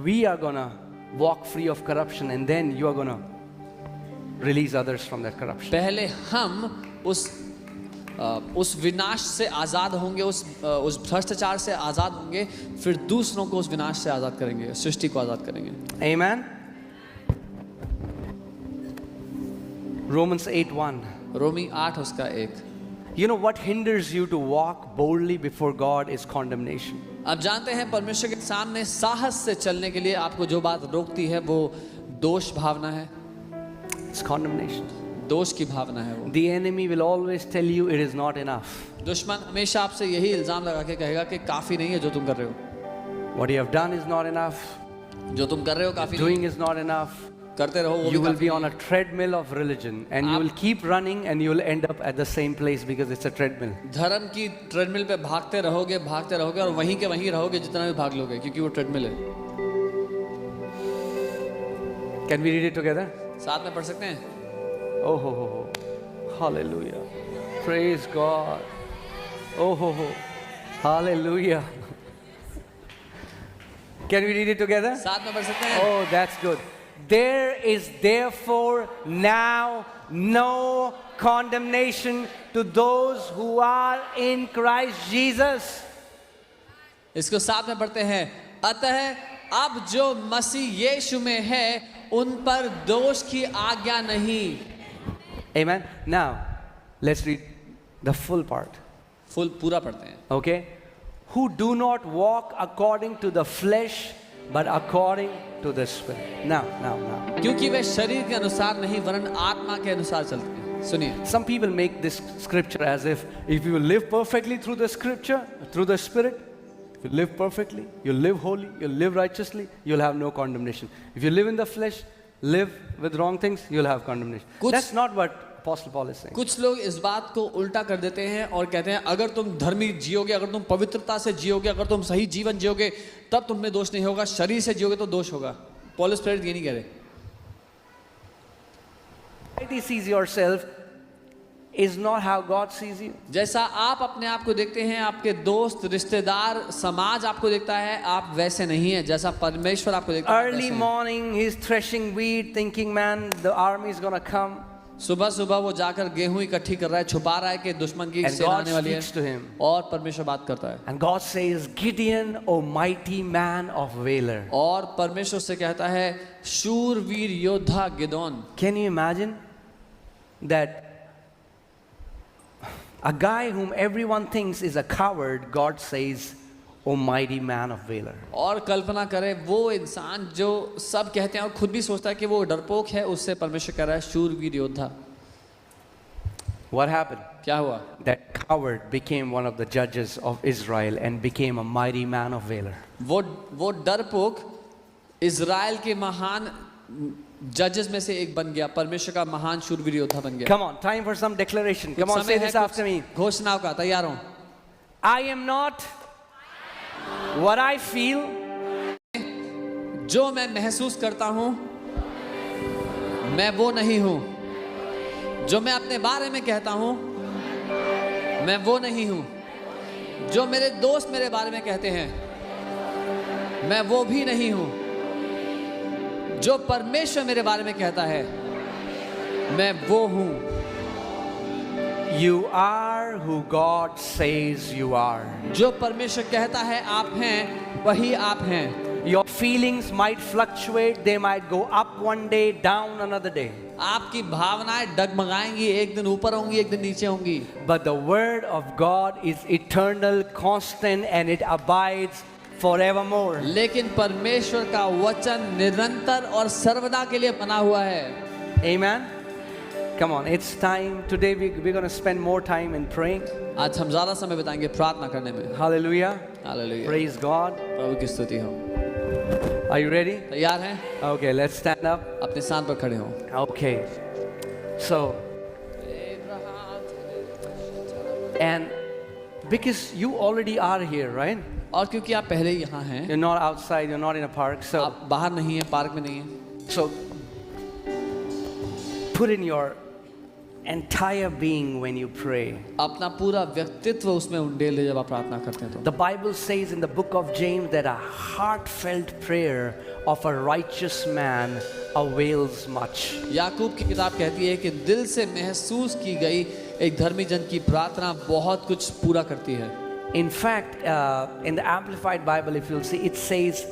we are gonna walk free of corruption, and then you are gonna release others from that corruption. पहले हम उस विनाश से आज़ाद होंगे, उस भ्रष्टाचार से आज़ाद होंगे, फिर दूसरों को उस विनाश से आज़ाद करेंगे, सृष्टि को आज़ाद करेंगे. Amen. Romans 8:1. रोमी 8 उसका 1. You know what hinders you to walk boldly before God is condemnation. आप जानते हैं परमेश्वर के सामने साहस से चलने के लिए आपको जो बात रोकती है वो दोष भावना है. It's condemnation. दोष की भावना है वो. The enemy will always tell you it is not enough. दुश्मन हमेशा आपसे यही इल्जाम लगा के कहेगा कि काफी नहीं है जो तुम कर रहे हो. What you have done is not enough. जो तुम कर रहे हो काफी नहीं. Doing is not enough. करते रहो वो You भी will काफी be on a treadmill of religion, and you will keep running, and you will end up at the same place because it's a treadmill. धर्म की ट्रेडमिल पे भागते रहोगे और वहीं के वहीं रहोगे जितना भी भाग लोगे, क्योंकि वो ट्रेडमिल है. Can we read it together? साथ में पढ़ सकते हैं. Oh ho ho ho. Hallelujah. Praise God. Oh ho ho. Hallelujah. Can we read it together? साथ में पढ़ सकते हैं. Oh, that's good. There is therefore now no condemnation to those who are in Christ Jesus. इसको साथ में पढ़ते हैं. अतः अब जो मसीह यीशु में है उन पर दोष की आज्ञा नहीं. Amen. Now, let's read the full part. Full पूरा पढ़ते हैं. Okay? Who do not walk according to the flesh, but according to the Spirit. Now. क्योंकि वे शरीर के अनुसार नहीं वरन आत्मा के अनुसार चलते हैं. सुनिए. Some people make this scripture as if you live perfectly through the scripture, through the Spirit, if you live perfectly, you'll live holy, you'll live righteously, you'll have no condemnation. If you live in the flesh, live with wrong things, you'll have condemnation. That's not what Apostle Paul is saying. कुछ लोग इस बात को उल्टा कर देते हैं और कहते हैं अगर तुम धर्मी जियोगे, अगर तुम पवित्रता से जियोगे, अगर तुम सही जीवन जियोगे, तब तुम में दोष नहीं होगा. शरीर से जियोगे तो दोष होगा. पौलुस प्रेरित ये नहीं कह रहे. Society sees yourself is not how God sees you. जैसा आप अपने आप को देखते हैं, आपके दोस्त, रिश्तेदार, समाज आपको देखता है, आप वैसे नहीं है जैसा परमेश्वर आपको देखता है. Early morning, he's threshing wheat, thinking, man, the army is gonna come. सुबह सुबह वो जाकर गेहूं इकट्ठी कर रहा है, छुपा रहा है कि दुश्मन की And सेना God आने वाली है. speaks to him. और परमेश्वर बात करता है. And God says, Gideon, O mighty man of valor. और परमेश्वर से कहता है, शूरवीर योद्धा Gideon. Can you imagine that a guy whom everyone thinks is a coward, God says, O mighty man of valor. और कल्पना करें वो इंसान जो सब कहते हैं और खुद भी सोचता है कि वो डरपोक है, उससे परमेश्वर कह रहा है शूरवीर योद्धा. What happened? क्या हुआ? That coward became one of the judges of Israel and became a mighty man of valor. वो डरपोक इज़राइल के महान जजेस में से एक बन गया, परमेश्वर का महान शूरवीर योद्धा बन गया. Come on, time for some declaration. Come on, say this after me. घोषणाओं का तैयार हूं. I am not what I feel. जो मैं महसूस करता हूं मैं वो नहीं हूं. जो मैं अपने बारे में कहता हूं मैं वो नहीं हूं. जो मेरे दोस्त मेरे बारे में कहते हैं मैं वो भी नहीं हूं. जो परमेश्वर मेरे बारे में कहता है मैं वो हूं. You are who God says you are. जो परमेश्वर कहता है आप हैं वही आप हैं. Your feelings might fluctuate, they might go up one day, down another day. आपकी भावनाएं डगमगाएंगी, एक दिन ऊपर होंगी एक दिन नीचे होंगी. But the word of God is eternal, constant, and it abides forevermore. लेकिन परमेश्वर का वचन निरंतर और सर्वदा के लिए बना हुआ है. Amen. Come on, it's time. Today we're going to spend more time in praying. आज हम ज़्यादा समय बिताएंगे प्रार्थना करने में. Hallelujah. हालेलुया. Praise God. प्रभु की स्तुति हो. Are you ready? तैयार हैं? Okay, let's stand up. अपने स्थान पर खड़े हो. Okay. So, and because you already are here, right? और क्योंकि आप पहले ही यहाँ हैं, You're not outside, you're not in a park. So, आप बाहर नहीं हैं, पार्क में नहीं हैं. so put in your entire being when you pray. अपना पूरा व्यक्तित्व उसमें उंडेल दे जब आप प्रार्थना करते हैं तो। The Bible says in the book of James that a heartfelt prayer of a righteous man avails much. याकूब की किताब कहती है कि दिल से महसूस की गई एक धर्मी जन की प्रार्थना बहुत कुछ पूरा करती है। In fact, in the Amplified Bible, if you'll see, it says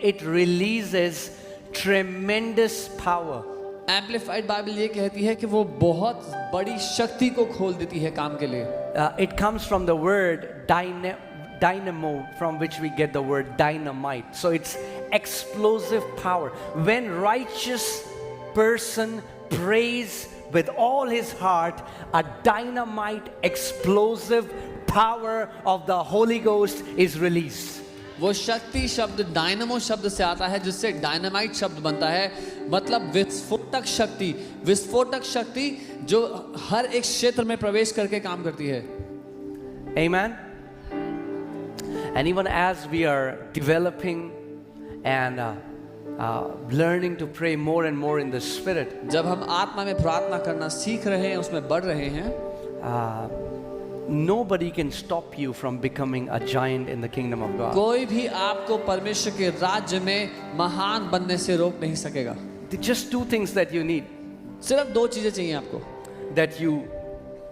it releases tremendous power. Amplified Bible ये कहती है कि वो बहुत बड़ी शक्ति को खोल देती है काम के लिए। It comes from the word dynamo, from which we get the word dynamite. So it's explosive power. When righteous person prays with all his heart, a dynamite explosive power of the Holy Ghost is released. वो शक्ति शब्द dynamo शब्द से आता है जिससे dynamite शब्द बनता है, मतलब विस्फोटक शक्ति जो हर एक क्षेत्र में प्रवेश करके काम करती है। Amen. And even as we are developing and learning to pray more and more in the Spirit, जब हम आत्मा में प्रार्थना करना सीख रहे हैं, उसमें बढ़ रहे हैं, nobody can stop you from becoming a giant in the kingdom of God. कोई भी आपको परमेश्वर के राज्य में महान बनने से रोक नहीं सकेगा। Just two things that you need. सिर्फ दो चीजें चाहिए आपको। That you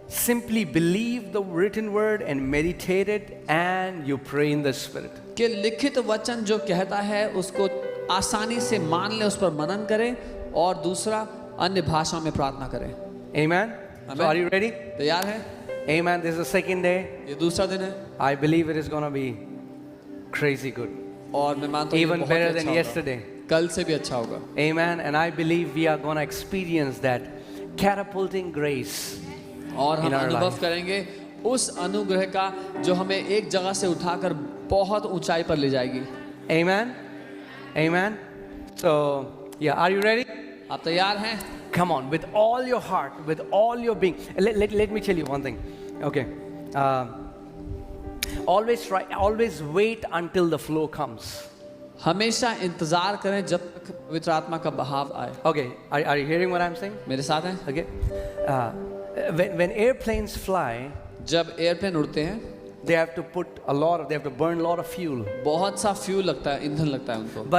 simply believe the written word and meditate it, and you pray in the Spirit. कि लिखित वचन जो कहता है उसको आसानी से मान ले, उस पर मनन करें, और दूसरा अन्य भाषा में प्रार्थना करें। Amen. So are you ready? तैयार है? Amen. This is the second day. ये दूसरा दिन है। I believe it is going to be crazy good. और मैं मानता हूँ Even बहुत better अच्छा than होगा। yesterday. कल से भी अच्छा होगा। Amen. And I believe we are going to experience that catapulting grace. और हम in our अनुभव life. करेंगे उस अनुग्रह का जो हमें एक जगह से उठाकर बहुत ऊंचाई पर ले जाएगी। Amen. Amen. So, yeah, are you ready? आप तैयार हैं? Come on, with all your heart, with all your being. Let me tell you one thing. Okay. Always wait until the flow comes. हमेशा इंतजार करें जब तक पवित्र आत्मा का बहाव आए। Okay, are you hearing what I'm saying? मेरे साथ हैं? Okay. When airplanes fly, जब एयरप्लेन उड़ते हैं, they have to burn a lot of fuel. बहुत सा फ्यूल लगता है, ईंधन लगता है उनको।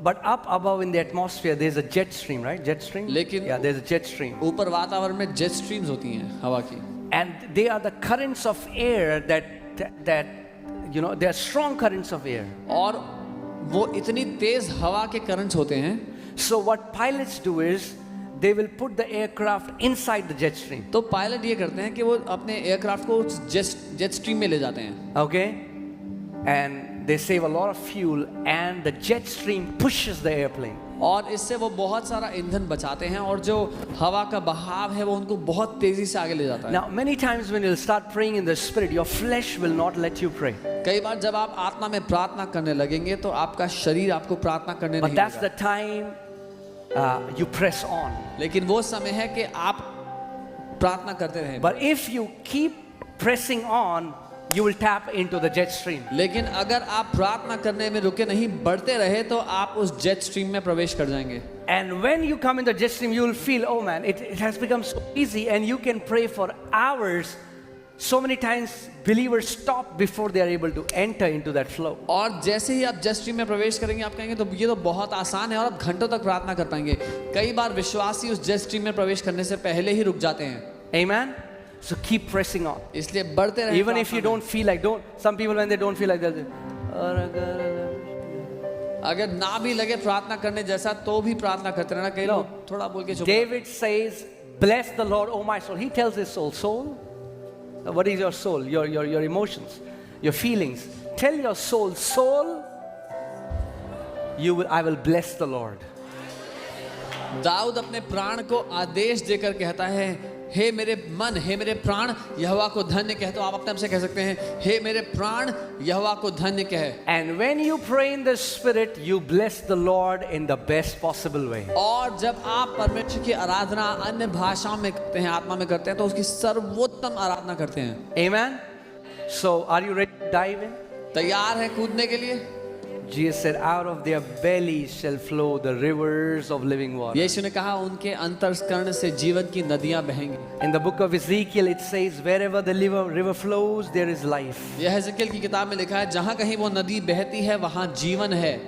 But up above in the atmosphere, there's a jet stream, right? Jet stream? लेकिन Yeah, there's a jet stream. ऊपर वातावरण में जेट स्ट्रीम्स होती हैं हवा की, And they are the currents of air that they are strong currents of air. और वो इतनी तेज हवा के करंट्स होते हैं। So what pilots do is they will put the aircraft inside the jet stream. तो पायलट ये करते हैं कि वो अपने एयरक्राफ्ट को जेट स्ट्रीम में ले जाते हैं। Okay? And they save a lot of fuel, and the jet stream pushes the airplane. और इससे वो बहुत सारा ईंधन बचाते हैं, और जो हवा का बहाव है वो उनको बहुत तेजी से आगे ले जाता है। Now, many times when you'll start praying in the Spirit, your flesh will not let you pray. कई बार जब आप आत्मा में प्रार्थना करने लगेंगे तो आपका शरीर आपको प्रार्थना करने But नहीं that's देगा। the time you press on. लेकिन वो समय है कि आप प्रार्थना करते रहें। But if you keep pressing on, you will tap into the jet stream. लेकिन अगर आप प्रार्थना करने में रुके नहीं, बढ़ते रहे, तो आप उस जेट स्ट्रीम में प्रवेश कर जाएंगे। And when you come in the jet stream, you will feel, oh man, it has become so easy, and you can pray for hours. So many times believers stop before they are able to enter into that flow. और जैसे ही आप jet stream में प्रवेश करेंगे, आप कहेंगे तो ये तो बहुत आसान है, और आप घंटों तक प्रार्थना कर पाएंगे। कई बार विश्वासी उस जेट स्ट्रीम में प्रवेश करने से पहले ही रुक जाते हैं। Amen. So keep pressing on. इसलिए बढ़ते रहे। Even if you don't feel like, some people when they don't feel like that, अगर ना भी लगे प्रार्थना करने जैसा, तो भी प्रार्थना करते रहना। कई लोग थोड़ा बोल के चुप। David says, bless the Lord, O my soul. He tells his soul, what is your soul? Your emotions, your feelings. Tell your soul, I will bless the Lord. Dawood अपने प्राण को आदेश देकर कहता है, हे मेरे मन, हे मेरे प्राण, यहोवा को धन्य कह। तो आप अपने आप से कह सकते हैं, हे मेरे प्राण, यहोवा को धन्य कह। And when you pray in the Spirit, you bless the Lord in the best possible way. और जब आप परमेश्वर की आराधना अन्य भाषाओं में करते हैं, आत्मा में करते हैं, तो उसकी सर्वोत्तम आराधना करते हैं। Amen. So are you ready to dive in? तैयार है कूदने के लिए? Jesus said, out of their bellies shall flow the rivers of living water. यीशु ने कहा उनके अंतःकरण से जीवन की नदियां बहेंगी। In the book of Ezekiel, it says, wherever the river flows, there is life. यह हेzekiel की किताब में लिखा है जहां कहीं वो नदी बहती है वहां जीवन है।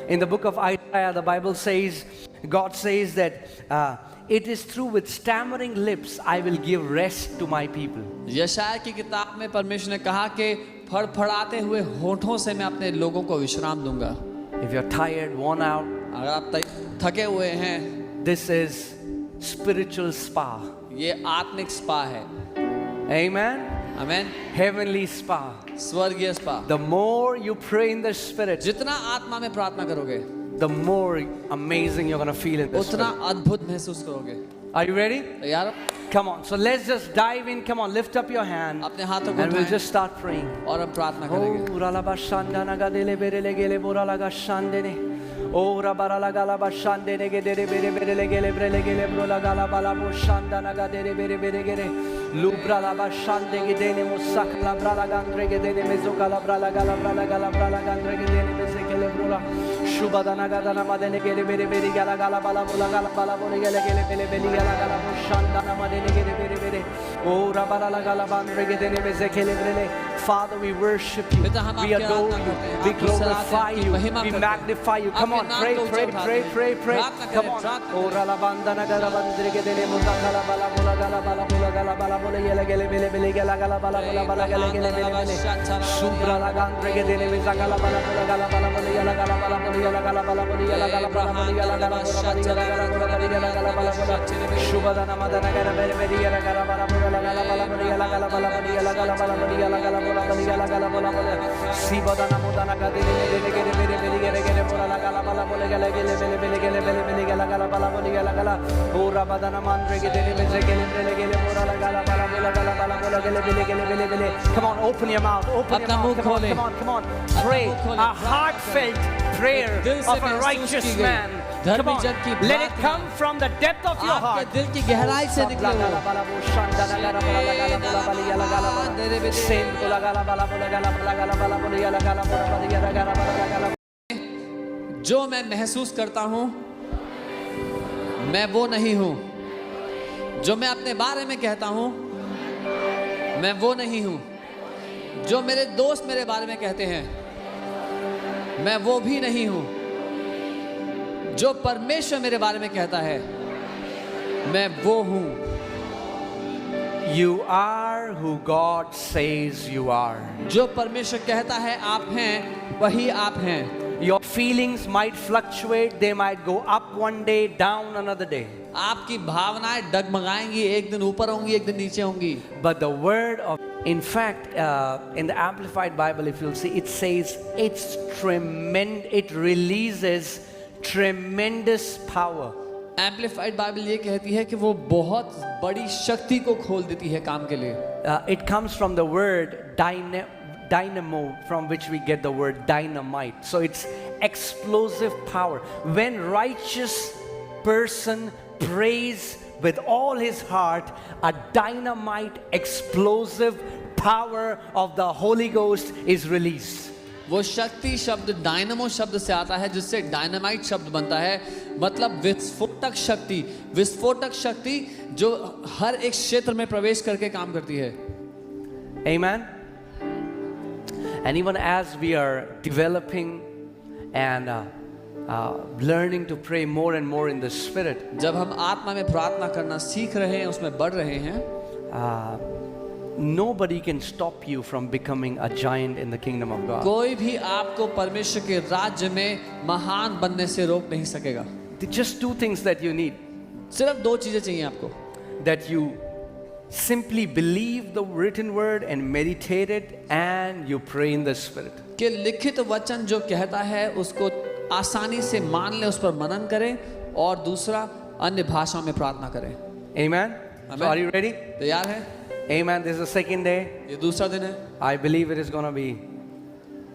In the book of Isaiah, the Bible says, God says that it is through with stammering lips I will give rest to my people. यशाया की किताब में परमेश्वर ने कहा कि फड़फड़ाते हुए होठों से मैं अपने लोगों को विश्राम दूंगा। If you're tired, worn out, अगर आप थके हुए हैं, this is spiritual spa. ये आत्मिक स्पा है। Amen? आमेन। Heavenly spa. स्वर्गीय spa. The more you pray in the Spirit, जितना आत्मा में प्रार्थना करोगे, the more amazing you're going to feel in the उतना Spirit. अद्भुत महसूस करोगे। Are you ready? तैयार? Come on. So let's just dive in. Come on, lift up your hand. अपने हाथों को And we'll उठाएं just start praying. और हम प्रार्थना करेंगे। Oh, ralaba shanda naga dele bere legele bora laga shande ne. Oh, rabara laga laba shande ne gedere bere bere legele bre legele bro laga laba labo shanda naga dere bere bere gere. Lubra laba shande gedene musak labra laga andre gedene mezoka labra laga labra laga andre gedene mezekele bro la. Shubada naga dana madene gele bere bere gala gala bala bula gala bala bole gele gele bele bele gala gala bo shanda na madene gele bere bere. Oh, rabara laga laba andre gedene mezekele bre le. Father, we worship you. पिता हम We आपकी adore Aradhana you. करते हैं, We आपको सराहते हैं, glorify आपकी you. महिमा We करते हैं, magnify you. Come आपके on, नाम pray, को ऊंचा pray, उठाते pray, हैं। pray, pray. प्रार्थना Come करें, on. प्रार्थना Oh, करें। rala bandana gala bandre ke dele muza gala bala bula gala bala bula gala bala bula yele gele bele bele gala gala bala bula bala gele gele bele bele. Subra la gandre ke dele muza gala bala bula gala bala bula yala gala bala bula yala gala bala bula yala gala bala bula yala gala bula bula yala gala bula bula yala gala bala bula. Shubadana madana gala bele bele yala gala bala bula gala bala bula yala gala bala bula yala gala bala bula yala gala bula bula yala gala bula bula. Sibadana modana gade bele gele bele bele gele gele bula la gala bala bula gele gele bele bele gele bele bele gala gala bala bula yala gala. Oh, rabadana mandre ke dele bele gele bele gele bula la gala bala bula gele bele gele bele. Come on, open your mouth. Open your अपना mouth. मुंह Come on, खोलें। come on, come on. Pray मुंह खोलें, a प्रार्थना heartfelt prayer दिल से of a महसूस righteous की गई man. धर्मी Come on, जन की let it प्रार्थना come from the depth of your आपके heart. दिल की गहराई से निकले हो। जो मैं महसूस करता हूँ मैं वो नहीं हूँ, जो मैं अपने बारे में कहता हूँ मैं वो नहीं हूँ, जो मेरे दोस्त मेरे बारे में कहते हैं मैं वो भी नहीं हूँ, जो परमेश्वर मेरे बारे में कहता है मैं वो हूँ। You are who God says you are. जो परमेश्वर कहता है आप हैं वही आप हैं। Your feelings might fluctuate, they might go up one day, down another day. आपकी भावनाएं डगमगाएंगी, एक दिन ऊपर होंगी एक दिन नीचे होंगी। But the word of, in fact, in the Amplified Bible, if you'll see, it says it releases tremendous power. Amplified Bible ये कहती है कि वो बहुत बड़ी शक्ति को खोल देती है काम के लिए। It comes from the word dynamo, from which we get the word dynamite. So it's explosive power. When righteous person prays with all his heart, a dynamite explosive power of the Holy Ghost is released. वो शक्ति शब्द dynamo शब्द से आता है जिससे dynamite शब्द बनता है, मतलब विस्फोटक शक्ति जो हर एक क्षेत्र में प्रवेश करके काम करती है। Amen. And even as we are developing and learning to pray more and more in the Spirit, जब हम आत्मा में प्रार्थना करना सीख रहे हैं, उसमें बढ़ रहे हैं, nobody can stop you from becoming a giant in the kingdom of God. कोई भी आपको परमेश्वर के राज्य में महान बनने से रोक नहीं सकेगा। Just two things that you need. सिर्फ दो चीजें चाहिए आपको। That you simply believe the written word and meditate it, and you pray in the Spirit. कि लिखित वचन जो कहता है उसको आसानी से मान ले, उस पर मनन करें, और दूसरा अन्य भाषाओं में प्रार्थना करें। Amen. So are you ready? तैयार है? Amen. This is the second day. ये दूसरा दिन है। I believe it is going to be.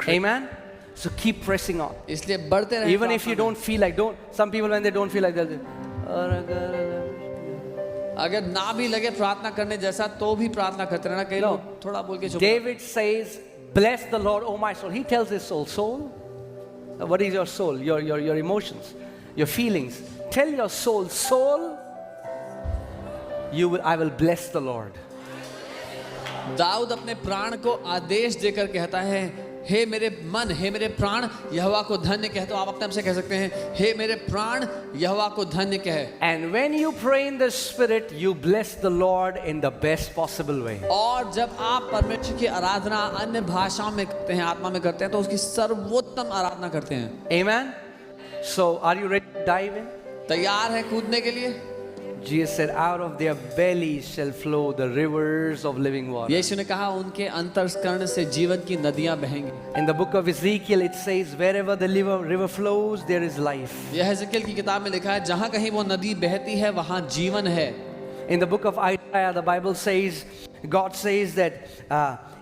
Amen. So keep pressing on. इसलिए बढ़ते रहें। Even if you don't feel like, some people when they don't feel like, they'll say, अगर ना भी लगे प्रार्थना करने जैसा तो भी प्रार्थना करते रहना। कई लोग थोड़ा बोल के चुप। David says, bless the Lord, O my soul. He tells his soul, What is your soul? Your emotions, your feelings. Tell your soul, soul, I will bless the Lord. Dawood अपने प्राण को आदेश देकर कहता है, हे मेरे मन, हे मेरे प्राण यहोवा को धन्य कह। तो आप अपने आप से कह सकते हैं, हे मेरे प्राण यहोवा को धन्य कह। And when you pray in the Spirit, you bless the Lord in the best possible way. और जब आप परमेश्वर की आराधना अन्य भाषाओं में करते हैं, आत्मा में करते हैं, तो उसकी सर्वोत्तम आराधना करते हैं। Amen. So are you ready to dive in? तैयार है कूदने के लिए? Jesus said, out of their bellies shall flow the rivers of living water. यीशु ने कहा, उनके अंतःकरण से जीवन की नदियां बहेंगी। In the book of Ezekiel it says, wherever the river flows, there is life. यह हेzekiel की किताब में लिखा है, जहां कहीं वो नदी बहती है वहां जीवन है। In the book of Isaiah, the Bible says, God says that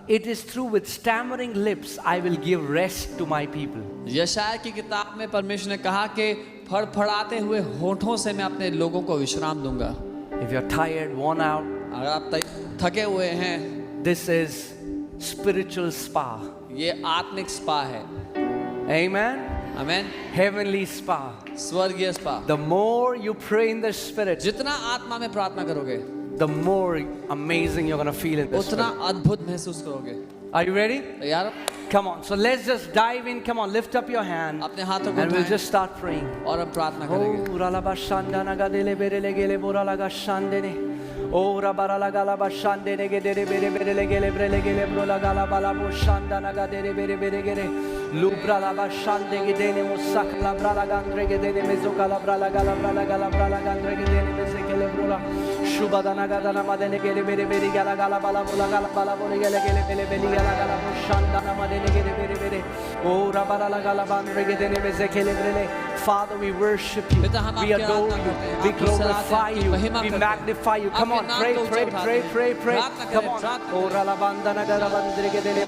it is through with stammering lips I will give rest to my people. यशाया की किताब में परमेश्वर ने कहा कि फड़फड़ाते हुए होठों से मैं अपने लोगों को विश्राम दूंगा। If you're tired, worn out, अगर आप थके हुए हैं, this is spiritual spa. ये आत्मिक स्पा है। Amen. आमेन। Heavenly spa. स्वर्गीय spa. The more you pray in the Spirit, जितना आत्मा में प्रार्थना करोगे, the more amazing you're going to feel in the उतना Spirit. अद्भुत महसूस करोगे। Are you ready? तैयार? Come on. So let's just dive in. Come on, lift up your hand अपने हाथों को and we'll उठाएं just start praying. और हम प्रार्थना Oh, करेंगे। ralaba shanda naga dele bere legele bora laga shandene. Oh, rabara laga laba shandene gedere bere bere legele bre legele bro laga laba labo shanda naga dere bere bere gere. Lubra laba shande gedene musak labra laga andre gedene mezoka labra laga labra andre gedene mezekele bro la. Shubada naga dana madene gele bere bere gala gala bala bola gala bala bola gele gele bele bele gala gala bo shanda na madene gele bere bere. Oh, rabara laga laba andre gedene mezekele brele. Father, we worship you. पिता, हम We आपकी adore Aradhana you. करते हैं, We आपको सराहते glorify हैं, आपकी you. महिमा We करते हैं। magnify you. Come आपके on, नाम pray, को ऊंचा pray, उठाते pray, हैं। pray, pray. प्रार्थना Come करें, on. प्रार्थना Oh, करें। ralabanda naga rabandre gedene